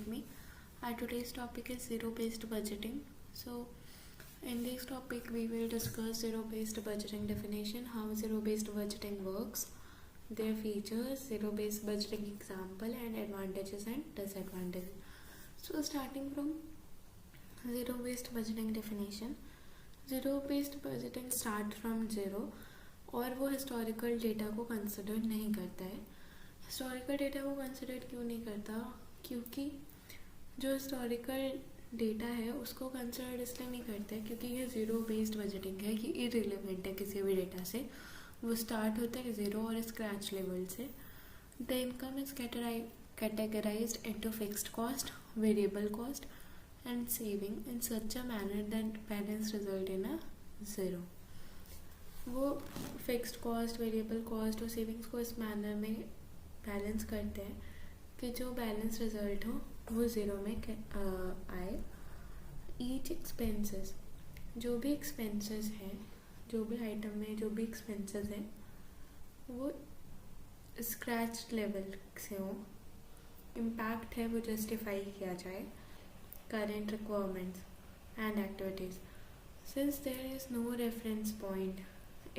me. Our today's topic is zero-based budgeting. So, in this topic, we will discuss zero-based budgeting definition, how zero-based budgeting works, their features, zero-based budgeting example, and advantages and disadvantages. So, starting from zero-based budgeting definition, zero-based budgeting start from zero और वो historical data को consider नहीं करता है. Historical data को consider क्यों नहीं करता? क्योंकि जो हिस्टोरिकल डेटा है उसको कंसिडर इसलिए नहीं करता है क्योंकि ये ज़ीरो बेस्ड बजटिंग है, कि इररिलेवेंट है किसी भी डेटा से. वो स्टार्ट होता है ज़ीरो और स्क्रैच लेवल से. The income is categorised into fixed cost, variable cost and saving in such a manner that balance result in a zero. वो फिक्स्ड कॉस्ट, वेरिएबल कॉस्ट और सेविंग्स को इस मैनर में balance करते हैं कि जो बैलेंस रिजल्ट हो वो ज़ीरो में आए. ईच एक्सपेंसेस, जो भी एक्सपेंसेस हैं, जो भी आइटम में जो भी एक्सपेंसेस हैं वो स्क्रैच लेवल से हो, इम्पैक्ट है वो जस्टिफाई किया जाए current requirements and activities. Since there is no reference point,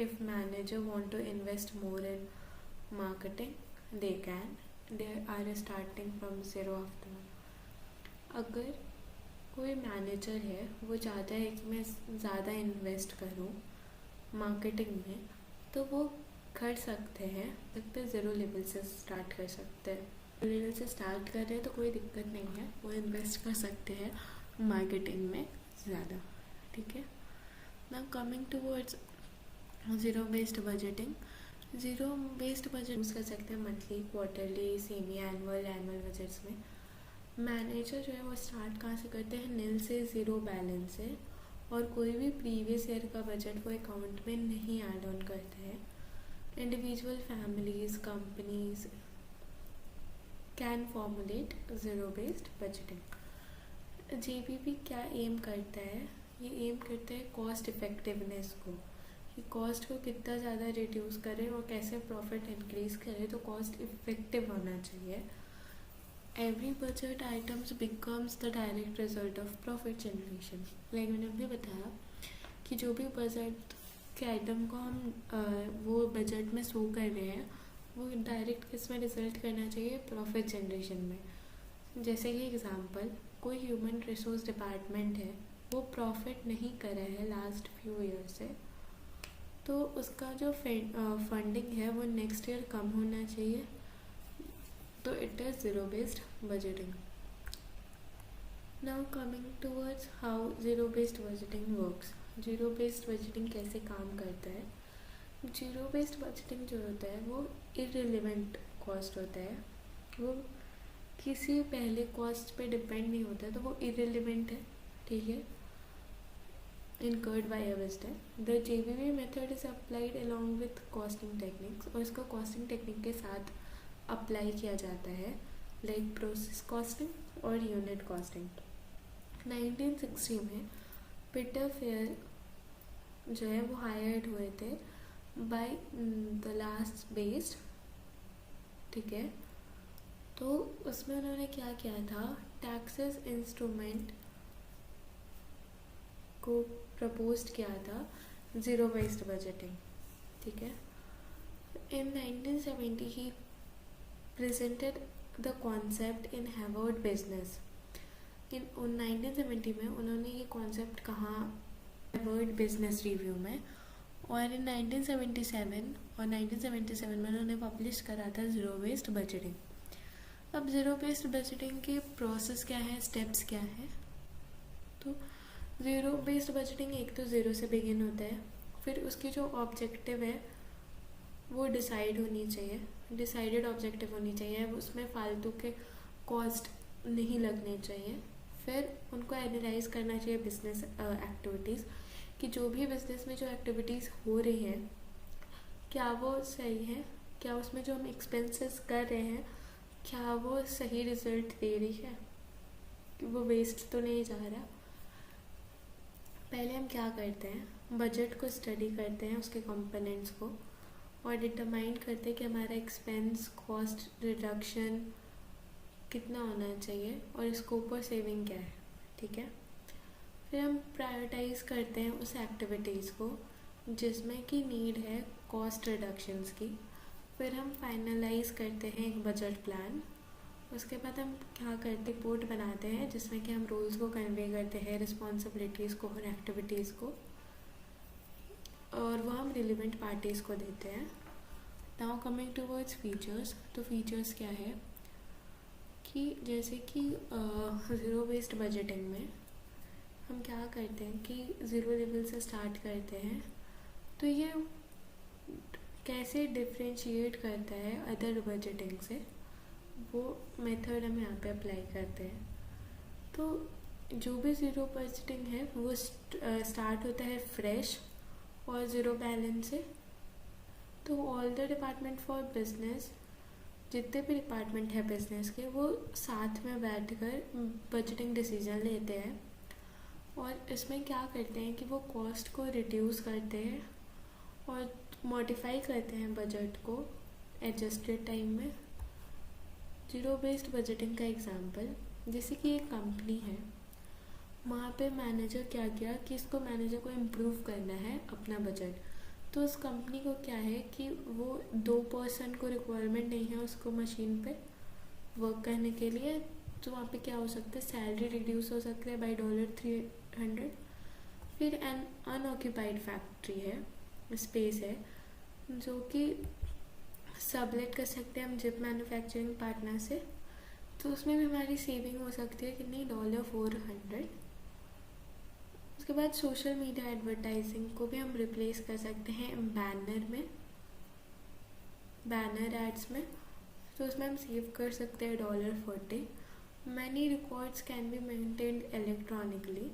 if manager want to invest more in marketing they can, they are starting from zero after. अगर कोई मैनेजर है वो चाहता है कि मैं ज़्यादा इन्वेस्ट करूँ मार्केटिंग में, तो वो कर सकते हैं. लगता है ज़ीरो लेवल से स्टार्ट कर सकते हैं. ज़ीरो लेवल से स्टार्ट कर रहे हैं तो कोई दिक्कत नहीं है, वो इन्वेस्ट कर सकते हैं मार्केटिंग में ज़्यादा. ठीक है. Now coming towards zero based budgeting. Zero based budget use कर सकते हैं monthly, quarterly, semi annual, annual budgets में. मैनेजर जो है वो स्टार्ट कहाँ से करते हैं? नील से, ज़ीरो बैलेंस से, और कोई भी प्रीवियस ईयर का बजट वो अकाउंट में नहीं ऐड ऑन करते हैं. Individual families, companies can formulate zero based budgeting. JBP क्या एम करता है? ये एम करता है कॉस्ट इफेक्टिवनेस को, कि कॉस्ट को कितना ज़्यादा रिड्यूस करें और कैसे प्रॉफिट इंक्रीज करें. तो कॉस्ट इफेक्टिव होना चाहिए. Every budget items becomes the direct result of profit generation. Like मैंने अभी बताया कि जो भी बजट के आइटम को हम वो बजट में शो कर रहे हैं वो डायरेक्ट किस में रिजल्ट करना चाहिए? प्रॉफिट जनरेशन में. जैसे कि एग्जांपल, कोई ह्यूमन रिसोर्स डिपार्टमेंट है, वो प्रॉफिट नहीं कर रहा है लास्ट फ्यू ईयर से, तो उसका जो फंडिंग है वो नेक्स्ट ईयर कम होना चाहिए. तो it is zero based budgeting. Now coming towards how zero based budgeting works. Zero based budgeting कैसे काम करता है? ज़ीरो बेस्ड बजटिंग जो होता है वो इररिलेवेंट कॉस्ट होता है. वो किसी पहले कॉस्ट पे डिपेंड नहीं होता है, तो वो इररिलेवेंट है. ठीक है. incurred by a visitor. The JBV method is applied along with costing techniques, और इसको costing technique के साथ अप्लाई किया जाता है, लाइक प्रोसेस कॉस्टिंग और यूनिट कॉस्टिंग. 1960 में पीटर फेयर जो है वो हायर्ड हुए थे बाय द लास्ट बेस्ड. ठीक है. तो उसमें उन्होंने क्या किया था? टैक्सेस इंस्ट्रूमेंट को प्रपोज किया था ज़ीरो बेस्ड बजटिंग. ठीक है. In 1970 he presented the concept in Harvard business. In 1970 में उन्होंने ये कॉन्सेप्ट कहा हार्वर्ड बिजनेस रिव्यू में, और इन 1977 और 1977 में उन्होंने पब्लिश करा था ज़ीरो बेस्ड बजटिंग. अब ज़ीरो बेस्ड बजटिंग की प्रोसेस क्या है, स्टेप्स क्या है? तो ज़ीरो बेस्ड बजटिंग एक तो ज़ीरो से बिगिन होता है, फिर उसकी जो ऑब्जेक्टिव है वो डिसाइड होनी चाहिए, डिसाइडेड ऑब्जेक्टिव होनी चाहिए. उसमें फालतू के कॉस्ट नहीं लगने चाहिए. फिर उनको एनालाइज करना चाहिए बिजनेस एक्टिविटीज़, कि जो भी बिजनेस में जो एक्टिविटीज़ हो रही हैं क्या वो सही है, क्या उसमें जो हम एक्सपेंसेस कर रहे हैं क्या वो सही रिजल्ट दे रही है, कि वो वेस्ट तो नहीं जा रहा. पहले हम क्या करते हैं? बजट को स्टडी करते हैं, उसके कंपोनेंट्स को, और डिटरमाइन करते हैं कि हमारा एक्सपेंस, कॉस्ट रिडक्शन कितना होना चाहिए और स्कोप और सेविंग क्या है, ठीक है। फिर हम प्रायोरिटाइज करते हैं उस एक्टिविटीज़ को जिसमें कि नीड है कॉस्ट रिडक्शंस की। फिर हम फाइनलाइज करते हैं एक बजट प्लान। उसके बाद हम क्या करते, रिपोर्ट बनाते हैं जिसमें कि हम रोल्स को कन्वे करते हैं, रिस्पॉन्सिबिलिटीज़ को और एक्टिविटीज़ को, और वो हम रिलेवेंट पार्टीज़ को देते हैं। नाउ कमिंग टूवर्ड्स फीचर्स, तो फीचर्स क्या है कि जैसे कि ज़ीरो बेस्ड बजटिंग में हम क्या करते हैं कि ज़ीरो लेवल से स्टार्ट करते हैं। तो ये कैसे डिफ्रेंशिएट करता है अदर बजटिंग से, वो मेथड हम यहाँ पे अप्लाई करते हैं। तो जो भी ज़ीरो बजटिंग है वो स्टार्ट होता है फ्रेश और ज़ीरो बैलेंस से। तो all the department for business, जितने भी डिपार्टमेंट है बिजनेस के, वो साथ में बैठकर बजटिंग डिसीजन लेते हैं और इसमें क्या करते हैं कि वो कॉस्ट को रिड्यूस करते हैं और मॉडिफाई करते हैं बजट को एडजस्टेड टाइम में। ज़ीरो बेस्ड बजटिंग का एग्जांपल, जैसे कि एक कंपनी है, वहाँ पे मैनेजर क्या किया कि इसको मैनेजर को इम्प्रूव करना है अपना बजट। तो उस कंपनी को क्या है कि वो 2 पर्सन को रिक्वायरमेंट नहीं है उसको मशीन पे वर्क करने के लिए। तो वहाँ पे क्या हो सकता है, सैलरी रिड्यूस हो सकती है बाई $300। फिर एन अनऑक्यूपाइड फैक्ट्री है, स्पेस है, जो कि सबलेट कर सकते हैं हम जिप मैन्युफैक्चरिंग पार्टनर से। तो उसमें भी हमारी सेविंग हो सकती है कितनी, $400। उसके बाद सोशल मीडिया एडवर्टाइजिंग को भी हम रिप्लेस कर सकते हैं बैनर में, बैनर एड्स में। तो उसमें हम सेव कर सकते हैं $40। Many records can be maintained electronically,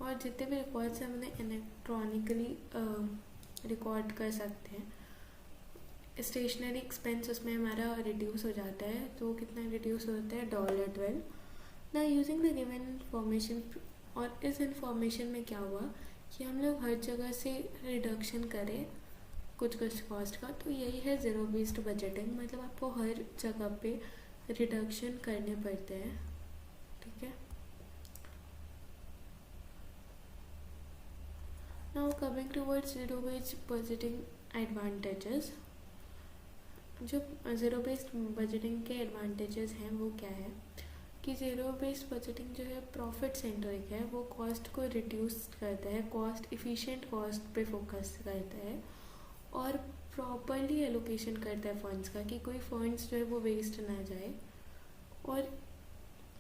और जितने भी रिकॉर्ड्स हम उन्हें इलेक्ट्रॉनिकली रिकॉर्ड कर सकते हैं। स्टेशनरी एक्सपेंस उसमें हमारा रिड्यूस हो जाता है। तो कितना रिड्यूस होता है, $12। ना यूजिंग द गिवन इन्फॉर्मेशन, और इस इंफॉर्मेशन में क्या हुआ कि हम लोग हर जगह से रिडक्शन करें कुछ कॉस्ट का। तो यही है ज़ीरो बेस्ड बजटिंग, मतलब आपको हर जगह पे रिडक्शन करने पड़ते हैं, ठीक है। Now coming towards zero based budgeting advantages. जो ज़ीरो बेस्ड बजटिंग के एडवांटेजेस हैं वो क्या है कि ज़ीरो बेस्ड बजटिंग जो है प्रॉफिट सेंट्रिक है, वो कॉस्ट को रिड्यूस करता है, कॉस्ट इफ़िशिएंट कॉस्ट पे फोकस करता है और प्रॉपरली एलोकेशन करता है फंड्स का, कि कोई फंड्स जो है वो वेस्ट ना जाए। और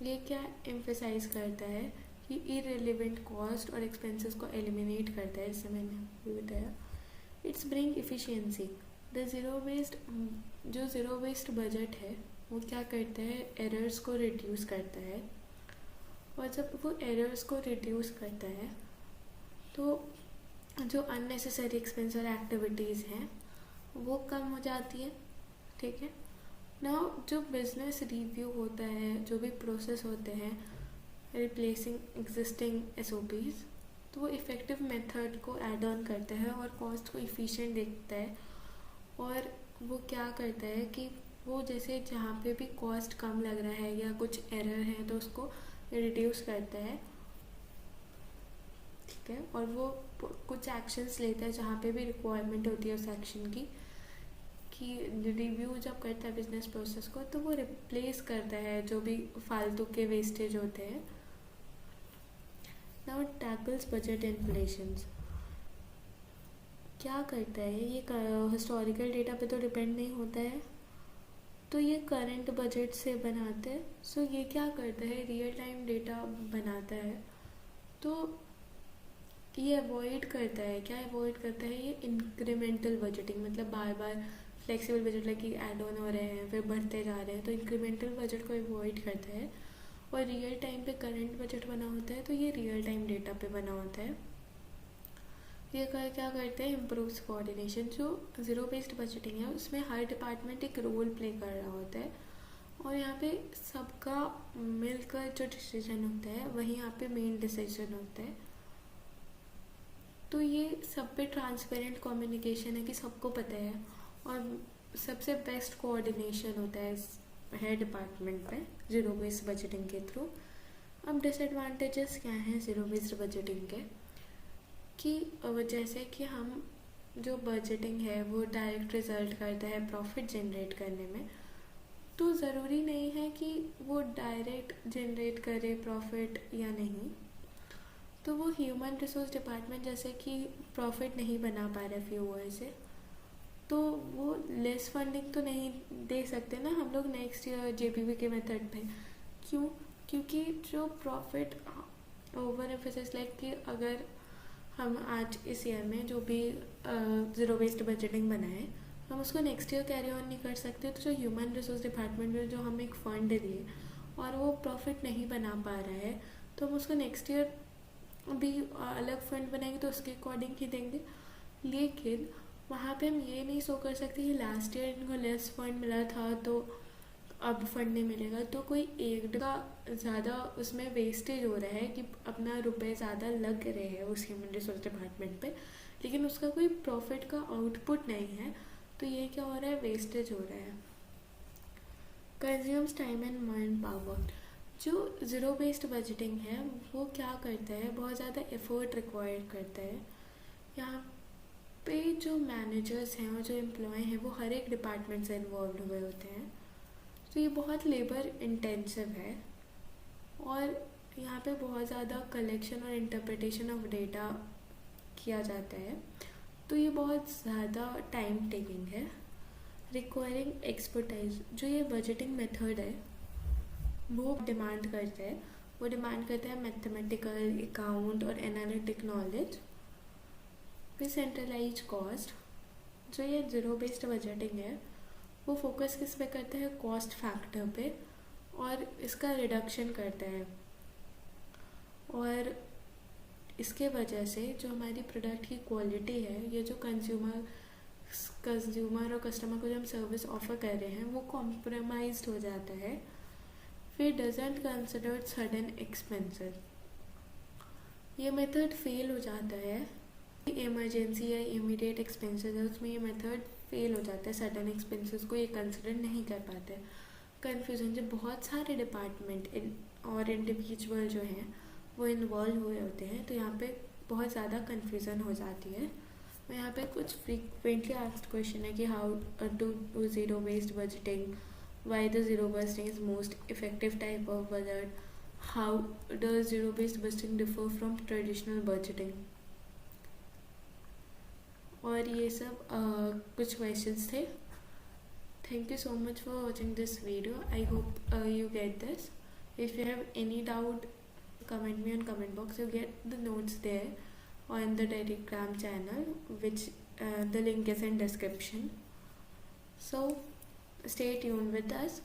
ये क्या एम्फेसाइज करता है कि इररिलेवेंट कॉस्ट और एक्सपेंसेस को एलिमिनेट करता है, जैसे मैंने अभी बताया। It's bring efficiency. द जो ज़ीरो बेस्ड बजट है वो क्या करता है, एरर्स को रिड्यूस करता है। और जब वो एरर्स को रिड्यूस करता है तो जो अननेसेसरी एक्सपेंस और एक्टिविटीज़ हैं वो कम हो जाती है, ठीक है ना। जो बिजनेस रिव्यू होता है, जो भी प्रोसेस होते हैं रिप्लेसिंग एग्जिस्टिंग SOPs, तो वो इफ़ेक्टिव मेथड को ऐड ऑन करता है और कॉस्ट को इफ़िशिएंट देखता है। और वो क्या करता है कि वो जैसे जहाँ पे भी कॉस्ट कम लग रहा है या कुछ एरर है तो उसको रिड्यूस करता है, ठीक है। और वो कुछ एक्शंस लेता है जहाँ पे भी रिक्वायरमेंट होती है उस एक्शन की, कि रिव्यू जब करता है बिजनेस प्रोसेस को तो वो रिप्लेस करता है जो भी फालतू के वेस्टेज होते हैं। Now tackles budget inflations. क्या करता है ये, हिस्टोरिकल डेटा पे तो डिपेंड नहीं होता है, तो ये करंट बजट से बनाते हैं। सो ये क्या करता है, रियल टाइम डेटा बनाता है। तो ये अवॉइड करता है, क्या अवॉइड करता है, ये इंक्रीमेंटल बजटिंग, मतलब बार बार फ्लेक्सिबल बजट लगे ऐड ऑन हो रहे हैं फिर बढ़ते जा रहे हैं, तो इंक्रीमेंटल बजट को अवॉइड करता है। और रियल टाइम पे करंट बजट बना होता है, तो ये रियल टाइम डेटा पे बना होता है। ये क्या करते हैं, इम्प्रूव्स कोऑर्डिनेशन। जो ज़ीरो बेस्ड बजटिंग है उसमें हर डिपार्टमेंट एक रोल प्ले कर रहा होता है और यहाँ पे सबका मिलकर जो डिसीजन होता है वही यहाँ पे मेन डिसीजन होता है। तो ये सब पे ट्रांसपेरेंट कम्युनिकेशन है कि सबको पता है और सबसे बेस्ट कोऑर्डिनेशन होता है है डिपार्टमेंट पे ज़ीरो बेस्ड बजटिंग के थ्रू। अब डिसएडवांटेजेस क्या हैं ज़ीरो बेस्ड बजटिंग के, कि जैसे कि हम जो बजटिंग है वो डायरेक्ट रिजल्ट करता है प्रॉफिट जनरेट करने में, तो ज़रूरी नहीं है कि वो डायरेक्ट जनरेट करे प्रॉफिट या नहीं। तो वो ह्यूमन रिसोर्स डिपार्टमेंट जैसे कि प्रॉफिट नहीं बना पा रहा फ्यू ईयर से, तो वो लेस फंडिंग तो नहीं दे सकते ना हम लोग नेक्स्ट ईयर जेपीवी के मेथड पे। क्यों? क्योंकि जो प्रॉफिट ओवर एम्फेसिस लाइक कि अगर हम आज इस ईयर में जो भी ज़ीरो बेस्ड बजटिंग बनाए, हम उसको नेक्स्ट ईयर कैरी ऑन नहीं कर सकते। तो जो ह्यूमन रिसोर्स डिपार्टमेंट में जो हम एक फ़ंड दिए और वो प्रॉफिट नहीं बना पा रहा है, तो हम उसको नेक्स्ट ईयर भी अलग फंड बनाएंगे तो उसके अकॉर्डिंग ही देंगे। लेकिन वहाँ पे हम ये नहीं शो कर सकते कि लास्ट ईयर इनको लेस फंड मिला था तो अब फंड नहीं मिलेगा, तो कोई एक का ज़्यादा उसमें वेस्टेज हो रहा है कि अपना रुपए ज़्यादा लग रहे हैं उस ह्यूमन रिसोर्स डिपार्टमेंट पे, लेकिन उसका कोई प्रॉफिट का आउटपुट नहीं है। तो ये क्या हो रहा है, वेस्टेज हो रहा है। Consumes time and man power. जो ज़ीरो बेस्ड बजटिंग है वो क्या करता है, बहुत ज़्यादा एफर्ट रिक्वायर्ड करता है। यहाँ पे जो मैनेजर्स हैं और जो एम्प्लॉय हैं वो हर एक डिपार्टमेंट से इन्वॉल्व हुए होते हैं, तो ये बहुत लेबर इंटेंसिव है। और यहाँ पे बहुत ज़्यादा कलेक्शन और इंटरप्रिटेशन ऑफ डेटा किया जाता है, तो ये बहुत ज़्यादा टाइम टेकिंग है, रिक्वायरिंग एक्सपर्टाइज। जो ये बजटिंग मेथड है वो डिमांड करता है, वो डिमांड करता है मैथमेटिकल, अकाउंट और एनालिटिक नॉलेज। फिर सेंट्रलाइज कॉस्ट। जो ये ज़ीरो बेस्ड बजटिंग है वो फोकस किस पे करता है, कॉस्ट फैक्टर पे, और इसका रिडक्शन करता है। और इसके वजह से जो हमारी प्रोडक्ट की क्वालिटी है, ये जो कंज्यूमर और कस्टमर को जो हम सर्विस ऑफर कर रहे हैं वो कॉम्प्रोमाइज्ड हो जाता है। फिर डजंट कंसिडर सडन एक्सपेंसेस। ये मेथड फेल हो जाता है, इमरजेंसी या इमीडिएट एक्सपेंसेस है उसमें ये मेथड फेल हो जाता है, सडन एक्सपेंसेस को ये कंसिडर नहीं कर पाते। कन्फ्यूजन, जब बहुत सारे डिपार्टमेंट और इंडिविजुअल जो हैं वो इन्वॉल्व हुए होते हैं तो यहाँ पे बहुत ज़्यादा कन्फ्यूज़न हो जाती है। और यहाँ पे कुछ फ्रीक्वेंटली आस्क्ड क्वेश्चन है कि how to do zero based budgeting, why the zero budgeting is most effective type of budget, how does zero based budgeting differ from traditional budgeting, और ये सब कुछ क्वेश्चंस थे। Thank you so much for watching this video. I hope you get this. If you have any doubt, comment me on comment box. You get the notes there on the Telegram channel, which the link is in description. So stay tuned with us.